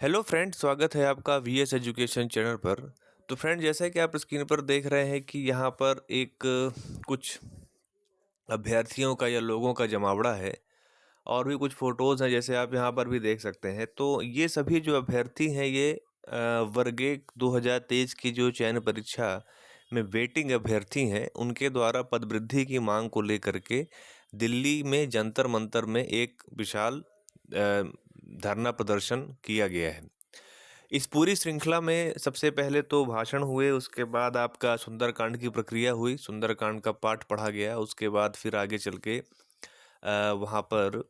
Hello friend, स्वागत है आपका वीएस एजुकेशन चैनल पर। तो फ्रेंड, जैसा कि आप स्क्रीन पर देख रहे हैं कि यहाँ पर एक कुछ अभ्यर्थियों का या लोगों का जमावड़ा है और भी कुछ फ़ोटोज़ हैं, जैसे आप यहाँ पर भी देख सकते हैं। तो ये सभी जो अभ्यर्थी हैं ये वर्ग 1 2023 की जो चयन परीक्षा में वेटिंग अभ्यर्थी हैं, उनके द्वारा पदवृद्धि की मांग को लेकर के दिल्ली में जंतर मंतर में एक विशाल धरना प्रदर्शन किया गया है। इस पूरी श्रृंखला में सबसे पहले तो भाषण हुए, उसके बाद आपका सुंदरकांड की प्रक्रिया हुई, सुंदरकांड का पाठ पढ़ा गया, उसके बाद फिर आगे चल के वहाँ पर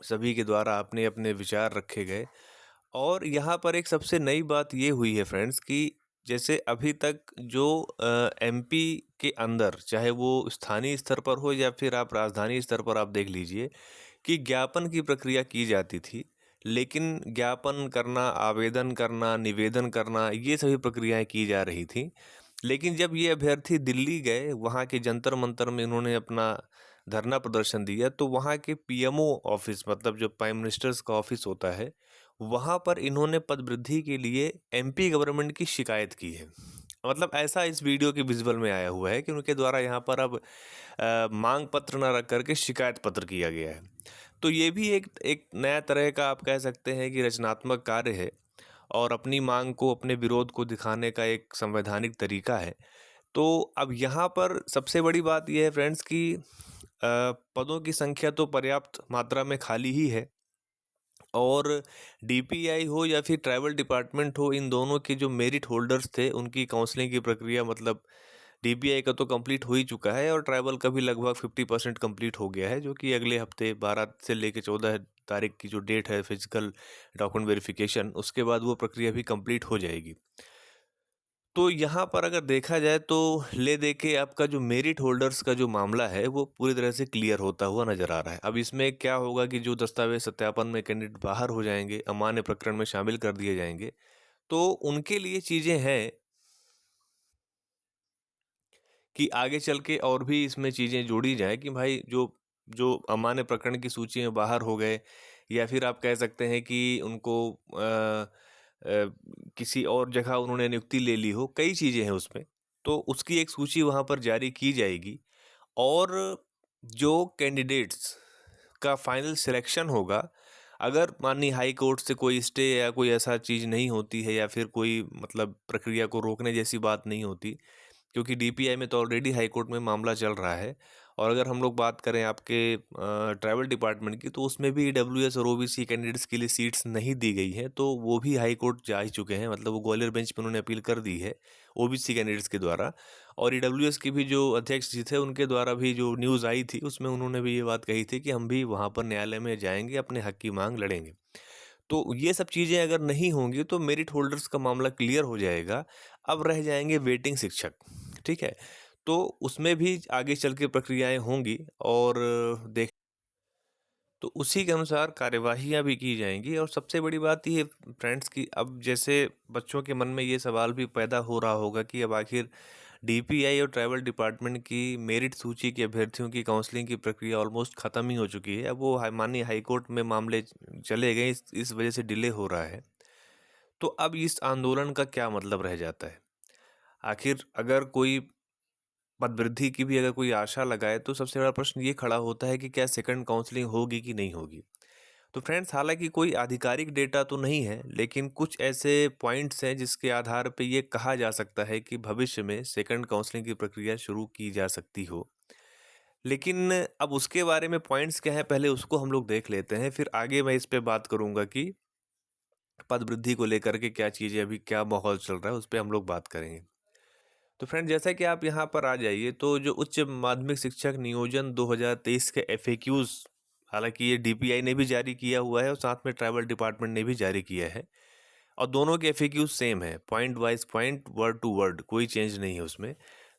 सभी के द्वारा अपने अपने विचार रखे गए। और यहाँ पर एक सबसे नई बात ये हुई है फ्रेंड्स कि जैसे अभी तक जो एमपी के अंदर, चाहे वो स्थानीय स्तर पर हो या फिर आप राजधानी स्तर पर आप देख लीजिए कि ज्ञापन की प्रक्रिया की जाती थी, लेकिन ज्ञापन करना, आवेदन करना, निवेदन करना, ये सभी प्रक्रियाएं की जा रही थी। लेकिन जब ये अभ्यर्थी दिल्ली गए, वहाँ के जंतर मंतर में इन्होंने अपना धरना प्रदर्शन दिया, तो वहाँ के पीएमओ ऑफिस, मतलब जो प्राइम मिनिस्टर्स का ऑफिस होता है, वहाँ पर इन्होंने पदवृद्धि के लिए एमपी गवर्नमेंट की शिकायत की है। मतलब ऐसा इस वीडियो के विजुअल में आया हुआ है कि उनके द्वारा यहाँ पर अब मांग पत्र न रख करके शिकायत पत्र किया गया है। तो ये भी एक एक नया तरह का आप कह सकते हैं कि रचनात्मक कार्य है और अपनी मांग को, अपने विरोध को दिखाने का एक संवैधानिक तरीका है। तो अब यहाँ पर सबसे बड़ी बात यह है फ्रेंड्स कि पदों की संख्या तो पर्याप्त मात्रा में खाली ही है, और डीपीआई हो या फिर ट्राइबल डिपार्टमेंट हो, इन दोनों के जो मेरिट होल्डर्स थे उनकी काउंसलिंग की प्रक्रिया, मतलब डीपीआई का तो कंप्लीट हो ही चुका है और ट्राइबल का भी लगभग 50% कंप्लीट हो गया है, जो कि अगले हफ्ते 12 से लेकर 14 तारीख की जो डेट है फिजिकल डॉक्यूमेंट वेरिफिकेशन, उसके बाद वो प्रक्रिया भी कंप्लीट हो जाएगी। तो यहाँ पर अगर देखा जाए तो ले दे के आपका जो मेरिट होल्डर्स का जो मामला है वो पूरी तरह से क्लियर होता हुआ नजर आ रहा है। अब इसमें क्या होगा कि जो दस्तावेज सत्यापन में कैंडिडेट बाहर हो जाएंगे, अमान्य प्रकरण में शामिल कर दिए जाएंगे, तो उनके लिए चीज़ें हैं कि आगे चल के और भी इसमें चीज़ें जोड़ी जाएँ कि भाई जो जो अमान्य प्रकरण की सूची में बाहर हो गए, या फिर आप कह सकते हैं कि उनको किसी और जगह उन्होंने नियुक्ति ले ली हो, कई चीज़ें हैं उसमें। तो उसकी एक सूची वहाँ पर जारी की जाएगी, और जो कैंडिडेट्स का फाइनल सिलेक्शन होगा, अगर माननीय हाई कोर्ट से कोई स्टे या कोई ऐसा चीज़ नहीं होती है, या फिर कोई मतलब प्रक्रिया को रोकने जैसी बात नहीं होती, क्योंकि डीपीआई में तो ऑलरेडी हाई कोर्ट में मामला चल रहा है। और अगर हम लोग बात करें आपके ट्रैवल डिपार्टमेंट की, तो उसमें भी ईडब्ल्यूएस और ओबीसी कैंडिडेट्स के लिए सीट्स नहीं दी गई हैं, तो वो भी हाई कोर्ट जा ही चुके हैं, मतलब वो ग्वालियर बेंच पे उन्होंने अपील कर दी है ओबीसी कैंडिडेट्स के द्वारा। और ईडब्ल्यूएस के भी जो अध्यक्ष जी थे, उनके द्वारा भी जो न्यूज़ आई थी, उसमें उन्होंने भी ये बात कही थी कि हम भी वहाँ पर न्यायालय में जाएंगे, अपने हक की मांग लड़ेंगे। तो ये सब चीज़ें अगर नहीं होंगी तो मेरिट होल्डर्स का मामला क्लियर हो जाएगा। अब रह जाएंगे वेटिंग शिक्षक, ठीक है? तो उसमें भी आगे चल के प्रक्रियाएं होंगी, और देख तो उसी के अनुसार कार्यवाहियाँ भी की जाएंगी। और सबसे बड़ी बात ये फ्रेंड्स कि अब जैसे बच्चों के मन में ये सवाल भी पैदा हो रहा होगा कि अब आखिर डीपीआई और ट्रैवल डिपार्टमेंट की मेरिट सूची के अभ्यर्थियों की काउंसलिंग की प्रक्रिया ऑलमोस्ट ख़त्म ही हो चुकी है। अब वो माननीय हाईकोर्ट में मामले चले गए, इस वजह से डिले हो रहा है। तो अब इस आंदोलन का क्या मतलब रह जाता है? आखिर अगर कोई पदवृद्धि की भी अगर कोई आशा लगाए, तो सबसे बड़ा प्रश्न ये खड़ा होता है कि क्या सेकंड काउंसलिंग होगी कि नहीं होगी। तो फ्रेंड्स, हालांकि कोई आधिकारिक डेटा तो नहीं है, लेकिन कुछ ऐसे पॉइंट्स हैं जिसके आधार पे ये कहा जा सकता है कि भविष्य में सेकंड काउंसलिंग की प्रक्रिया शुरू की जा सकती हो। लेकिन अब उसके बारे में पॉइंट्स क्या है, पहले उसको हम लोग देख लेते हैं, फिर आगे मैं इस पे बात करूंगा कि पद वृद्धि को लेकर के क्या चीज़ें, अभी क्या माहौल चल रहा है, उस पर हम लोग बात करेंगे। तो फ्रेंड, जैसा कि आप यहाँ पर आ जाइए, तो जो उच्च माध्यमिक शिक्षक नियोजन 2023 के एफएक्यूज, हालांकि ये डीपीआई ने भी जारी किया हुआ है और साथ में ट्राइबल डिपार्टमेंट ने भी जारी किया है, और दोनों के एफएक्यूज सेम है, point wise point, word to word, कोई चेंज नहीं है उसमें।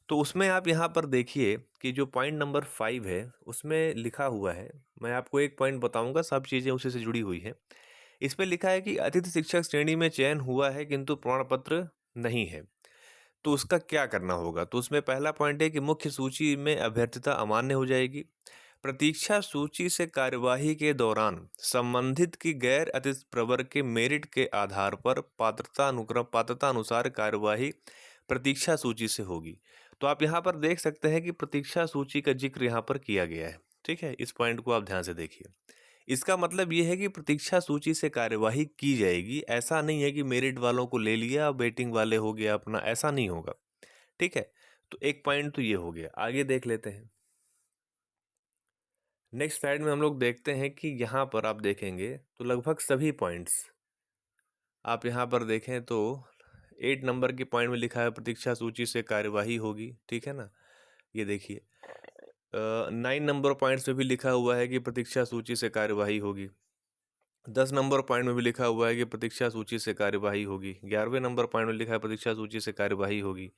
तो उसमें आप यहाँ पर देखिए कि जो पॉइंट नंबर 5 है, उसमें लिखा हुआ है, मैं आपको एक पॉइंट बताऊंगा, सब चीज़ें उसी से जुड़ी हुई हैं। इसमें लिखा है कि अतिथि शिक्षक श्रेणी में चयन हुआ है किंतु प्रमाण पत्र नहीं है, तो उसका क्या करना होगा। तो उसमें पहला पॉइंट है कि मुख्य सूची में अभ्यर्थता अमान्य हो जाएगी। प्रतीक्षा सूची से कार्यवाही के दौरान संबंधित की गैर अतिथि प्रवर्ग के मेरिट के आधार पर पात्रता अनुसार कार्यवाही प्रतीक्षा सूची से होगी। तो आप यहाँ पर देख सकते हैं कि प्रतीक्षा सूची का जिक्र यहाँ पर किया गया है। ठीक है, इस पॉइंट को आप ध्यान से देखिए। इसका मतलब ये है कि प्रतीक्षा सूची से कार्यवाही की जाएगी। ऐसा नहीं है कि मेरिट वालों को ले लिया, वेटिंग वाले हो गया अपना, ऐसा नहीं होगा। ठीक है, तो एक पॉइंट तो ये हो गया। आगे देख लेते हैं। नेक्स्ट स्लाइड में हम लोग देखते हैं कि यहाँ पर आप देखेंगे तो लगभग सभी पॉइंट्स आप यहाँ पर देखें तो 8 नंबर के पॉइंट में लिखा है प्रतीक्षा सूची से कार्यवाही होगी। ठीक है ना, ये देखिए 9 नंबर पॉइंट्स में भी लिखा हुआ है कि प्रतीक्षा सूची से कार्यवाही होगी। 10 नंबर पॉइंट में भी लिखा हुआ है कि प्रतीक्षा सूची से कार्यवाही होगी। 11वें नंबर पॉइंट में लिखा है प्रतीक्षा सूची से कार्यवाही होगी।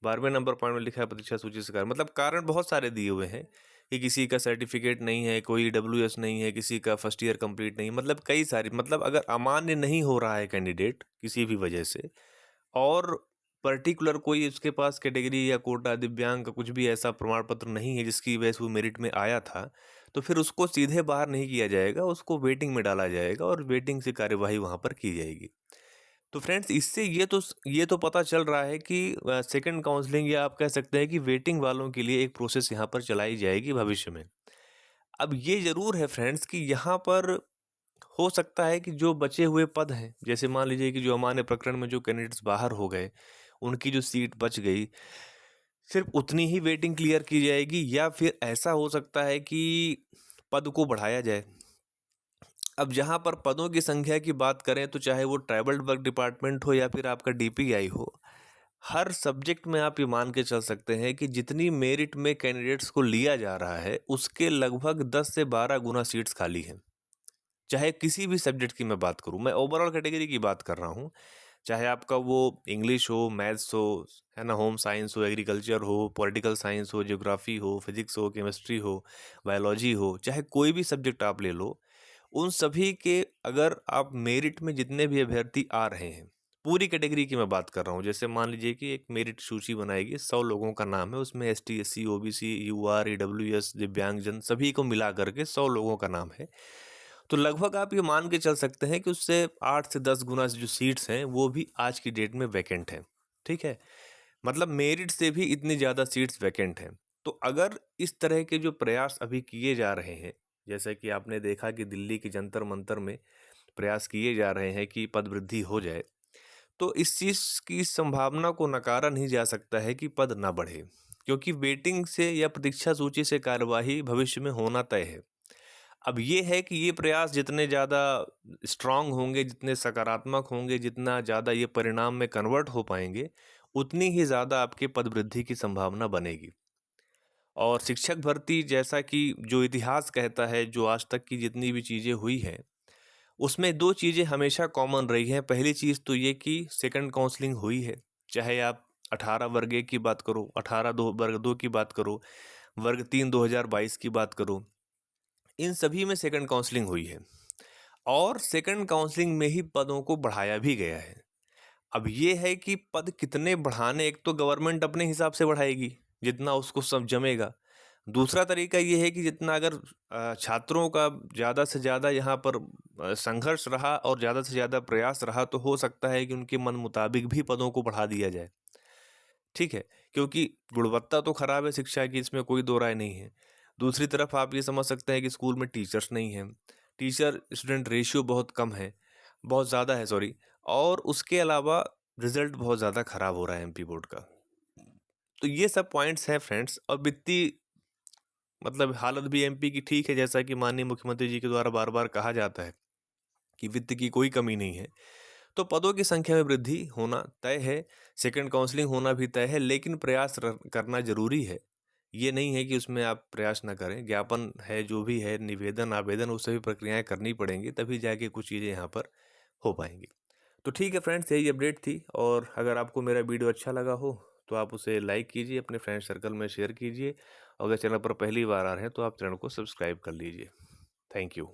12वें नंबर पॉइंट में लिखा है प्रतीक्षा सूची से कार्य, मतलब कारण बहुत सारे दिए हुए हैं कि किसी का सर्टिफिकेट नहीं है, कोई डब्ल्यूएस नहीं है, किसी का फर्स्ट ईयर कंप्लीट नहीं, मतलब कई सारी, मतलब अगर अमान्य नहीं हो रहा है कैंडिडेट किसी भी वजह से, और पर्टिकुलर कोई उसके पास कैटेगरी या कोटा दिव्यांग का कुछ भी ऐसा प्रमाण पत्र नहीं है जिसकी वजह से वो मेरिट में आया था, तो फिर उसको सीधे बाहर नहीं किया जाएगा, उसको वेटिंग में डाला जाएगा और वेटिंग से कार्यवाही वहाँ पर की जाएगी। तो फ्रेंड्स, इससे ये तो पता चल रहा है कि सेकंड काउंसलिंग, या आप कह सकते हैं कि वेटिंग वालों के लिए एक प्रोसेस यहाँ पर चलाई जाएगी भविष्य में। अब ये ज़रूर है फ्रेंड्स कि यहाँ पर हो सकता है कि जो बचे हुए पद हैं, जैसे मान लीजिए कि जो हमारे प्रकरण में जो कैंडिडेट्स बाहर हो गए, उनकी जो सीट बच गई, सिर्फ उतनी ही वेटिंग क्लियर की जाएगी, या फिर ऐसा हो सकता है कि पद को बढ़ाया जाए। अब जहाँ पर पदों की संख्या की बात करें तो चाहे वो ट्राइबल वर्क डिपार्टमेंट हो या फिर आपका डीपीआई हो, हर सब्जेक्ट में आप ये मान के चल सकते हैं कि जितनी मेरिट में कैंडिडेट्स को लिया जा रहा है उसके लगभग 10 से 12 गुना सीट्स खाली हैं। चाहे किसी भी सब्जेक्ट की मैं बात करूं, मैं ओवरऑल कैटेगरी की बात कर रहा हूं, चाहे आपका वो इंग्लिश हो, मैथ्स हो, है ना, होम साइंस हो, एग्रीकल्चर हो, पॉलिटिकल साइंस हो, ज्योग्राफी हो, फिजिक्स हो, केमिस्ट्री हो, बायोलॉजी हो, चाहे कोई भी सब्जेक्ट आप ले लो, उन सभी के अगर आप मेरिट में जितने भी अभ्यर्थी आ रहे हैं, पूरी कैटेगरी की मैं बात कर रहा हूँ, जैसे मान लीजिए कि एक मेरिट सूची बनाएगी, 100 लोगों का नाम है, उसमें ST, SC, OBC, UR, EWS, दिव्यांगजन सभी को मिला करके 100 लोगों का नाम है। तो लगभग आप ये मान के चल सकते हैं कि उससे 8 से 10 गुना जो सीट्स हैं वो भी आज की डेट में वैकेंट हैं। ठीक है, मतलब मेरिट से भी इतनी ज़्यादा सीट्स वैकेंट हैं। तो अगर इस तरह के जो प्रयास अभी किए जा रहे हैं, जैसा कि आपने देखा कि दिल्ली के जंतर मंतर में प्रयास किए जा रहे हैं कि पद वृद्धि हो जाए, तो इस चीज़ की संभावना को नकारा नहीं जा सकता है कि पद ना बढ़े, क्योंकि वेटिंग से या प्रतीक्षा सूची से कार्यवाही भविष्य में होना तय है। अब ये है कि ये प्रयास जितने ज़्यादा स्ट्रांग होंगे, जितने सकारात्मक होंगे, जितना ज़्यादा ये परिणाम में कन्वर्ट हो पाएंगे, उतनी ही ज़्यादा आपके पद वृद्धि की संभावना बनेगी। और शिक्षक भर्ती, जैसा कि जो इतिहास कहता है, जो आज तक की जितनी भी चीज़ें हुई हैं, उसमें दो चीज़ें हमेशा कॉमन रही हैं। पहली चीज़ तो ये कि सेकंड काउंसलिंग हुई है, चाहे आप 18 वर्ग 1 की बात करो, 18 दो वर्ग 2 की बात करो, वर्ग 3 2022 की बात करो, इन सभी में सेकंड काउंसलिंग हुई है, और सेकंड काउंसलिंग में ही पदों को बढ़ाया भी गया है। अब ये है कि पद कितने बढ़ाने, एक तो गवर्नमेंट अपने हिसाब से बढ़ाएगी जितना उसको सब जमेगा। दूसरा तरीका ये है कि जितना अगर छात्रों का ज़्यादा से ज़्यादा यहाँ पर संघर्ष रहा और ज़्यादा से ज़्यादा प्रयास रहा, तो हो सकता है कि उनके मन मुताबिक भी पदों को बढ़ा दिया जाए। ठीक है, क्योंकि गुणवत्ता तो खराब है शिक्षा की, इसमें कोई दो राय नहीं है। दूसरी तरफ आप ये समझ सकते हैं कि स्कूल में टीचर्स नहीं हैं, टीचर स्टूडेंट रेशियो बहुत कम है, बहुत ज़्यादा है, सॉरी, और उसके अलावा रिजल्ट बहुत ज़्यादा खराब हो रहा है एमपी बोर्ड का। तो ये सब पॉइंट्स हैं फ्रेंड्स। और वित्तीय, मतलब हालत भी एमपी की ठीक है, जैसा कि माननीय मुख्यमंत्री जी के द्वारा बार बार कहा जाता है कि वित्त की कोई कमी नहीं है। तो पदों की संख्या में वृद्धि होना तय है, सेकंड काउंसलिंग होना भी तय है, लेकिन प्रयास करना जरूरी है। ये नहीं है कि उसमें आप प्रयास ना करें, ज्ञापन है, जो भी है, निवेदन, आवेदन, वो सभी प्रक्रियाएं करनी पड़ेंगी, तभी जाके कुछ चीज़ें यहाँ पर हो पाएंगी। तो ठीक है फ्रेंड्स, यही अपडेट थी। और अगर आपको मेरा वीडियो अच्छा लगा हो तो आप उसे लाइक कीजिए, अपने फ्रेंड सर्कल में शेयर कीजिए, और अगर चैनल पर पहली बार आ रहे हैं तो आप चैनल को सब्सक्राइब कर लीजिए। Thank you.